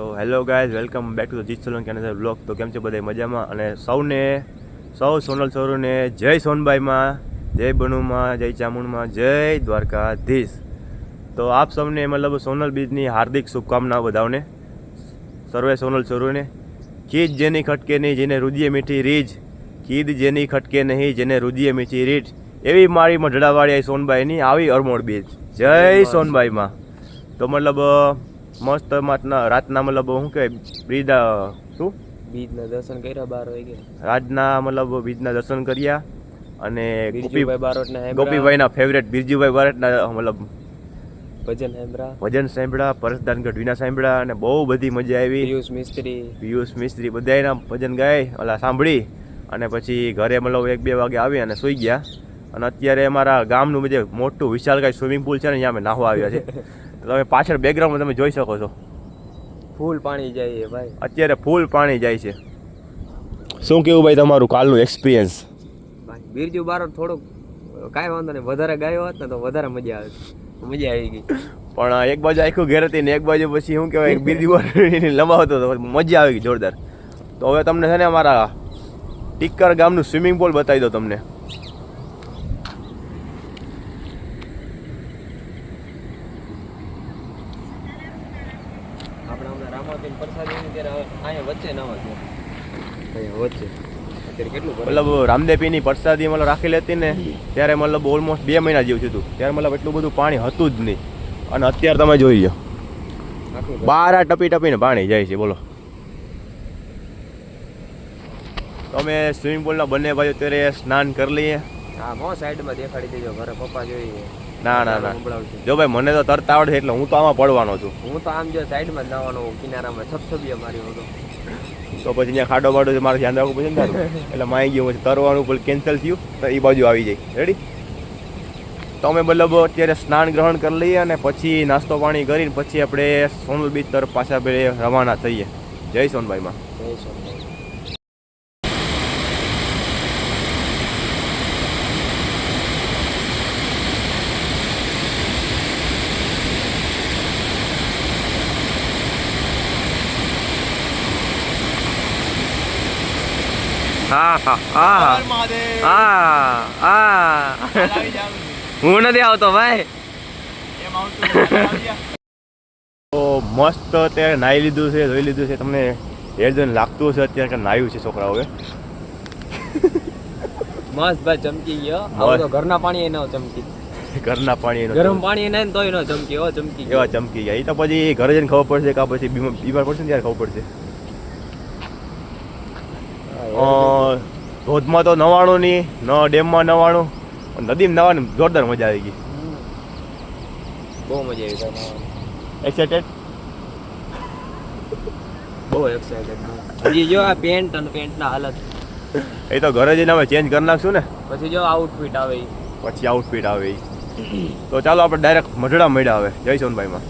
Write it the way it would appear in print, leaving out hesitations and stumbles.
તો hello guys, welcome back to the જીત સોલંકી અને બ્લોગ. તો કેમ છે બધા મજામાં? અને સૌ સોનલ સૌરોને જય સોનબાઈમાં, જય બનુમાં, જય ચામુંડમાં, જય દ્વારકાધીશ. તો આપ સૌને મતલબ સોનલ બીજની હાર્દિક શુભકામનાઓ બધાઓને, સર્વે સોનલ સૌરોને. કીધ જેની ખટકે નહીં જેને રુદિયે મીઠી રીજ, કીધ જેની ખટકે નહીં જેને રુદિયે મીઠી રીજ, એવી મારી મઢડાવાળી સોનબાઈની આવી અરમોડ બીજ. જય સોનબાઈમાં. તો મતલબ મસ્ત રાતના મતલબ શું કે બીજના દર્શન કર્યા 12 વાગે. રાતના મતલબ બીજના દર્શન કર્યા અને ગોપીભાઈ ગોપીભાઈના ફેવરેટ બિરજુભાઈ બારોટના મતલબ ભજન સાંભળ્યા, પરસદાન ગઢવીના સાંભળ્યા અને બહુ બધી મજા આવી. પિયુષ મિસ્ત્રી બધાના ભજન ગાય ઓલા સાંભળી અને પછી ઘરે મતલબ 1-2 વાગે આવી અને સૂઈ ગયા. અને અત્યારે અમારા ગામનું જે મોટું વિશાલકાય સ્વિમિંગ પુલ છે ને, અહીંયા અમે નાહવા આવ્યા છે. તમે પાછળ બેકગ્રાઉન્ડમાં તમે જોઈ શકો છો, ફૂલ પાણી જાય છે ભાઈ. અત્યારે ફૂલ પાણી જાય છે. શું કેવું ભાઈ તમારું કાલનું એક્સપિરિયન્સ? બિરજુ બારોટ થોડુંક કાંઈ વાંધો નહીં, વધારે ગાયો હોત ને તો વધારે મજા આવે. મજા આવી ગઈ. પણ એક બાજુ આખું ઘેર હતી ને એક બાજુ પછી શું કહેવાય બિરજુ બારોટ લંબાવતો હતો, મજા આવી ગઈ જોરદાર. તો હવે તમને છે ને અમારા ટીકર ગામનું સ્વિમિંગ પુલ બતાવી દો તમને. મતલબ રામદેપીની પ્રસાદી મતલબ રાખેલી હતી ને ત્યારે મતલબ ઓલમોસ્ટ 2 મહિના જેવું થયું. ત્યારે મતલબ એટલું બધું પાણી હતું જ નહીં. અને અત્યારે તમે જોઈ લો, બાર ટપી ટપીને પાણી જાય છે. બોલો, તમે સ્વિમિંગ પુલના બંને બાજુ અત્યારે સ્નાન કરી લઈએ. હા, મો સાઈડમાં દેખાડી દેજો, ઘરે પપ્પા જોઈએ. ના જો ભાઈ, મને તો તરતા આવડે એટલે હું તો આમાં પડવાનો છું. હું તો આમ જો સાઈડમાં જ નાવાનો, કિનારામાં છપછપિયા મારી હતો. તો પછી ત્યાં ખાડો બાડો છે, મારે ધ્યાન રાખવું પડે ને. એટલે માઈ ગયું પછી તરવાનું પણ કેન્સલ થયું તો એ બાજુ આવી જાય. રેડી? તો અમે મતલબ અત્યારે સ્નાન ગ્રહણ કરી લઈએ અને પછી નાસ્તો પાણી કરીને પછી આપણે સોનલ બીચ તરફ પાછા રવાના થઈએ. જય સોનબાઈમાં. જય સોનબાઈ. હું નથી આવતો ભાઈ. તો મસ્ત અત્યારે નાહી લીધું છે, ધોઈ લીધું છે. તમને હેર જોઈને લાગતું હશે અત્યારે કે નાહ્યું છે છોકરાઓએ. મસ્ત ભાઈ, ચમકી ગયો. હવે તો ઘરના પાણી ન ચમકી. ઘરના પાણી ગરમ પાણી નાય ને તોય ન ચમકી. એવા ચમકી એવા ચમકી ગયા. એ તો પછી ઘરે જઈને ખબર પડશે કે પછી બીમાર પડશે ને ત્યારે ખબર પડશે. ધોધમાં તો નવાણું નહીં, ન ડેમમાં નવાણું, નદીમાં નવાની જોરદાર મજા આવી ગઈ. બહુ મજા આવી. એક્સાઇટેડ? બહુ એક્સાઇટેડ. હજી જો આ પેન્ટ અને પેન્ટના હાલત. એ તો ઘરે જઈને અમે ચેન્જ કરી નાખશું ને. પછી જો આઉટફિટ આવે. પછી આઉટફિટ આવે. તો ચાલો આપણે ડાયરેક્ટ મઢડા મળ્યા હવે. જય સોનબાઈમાં.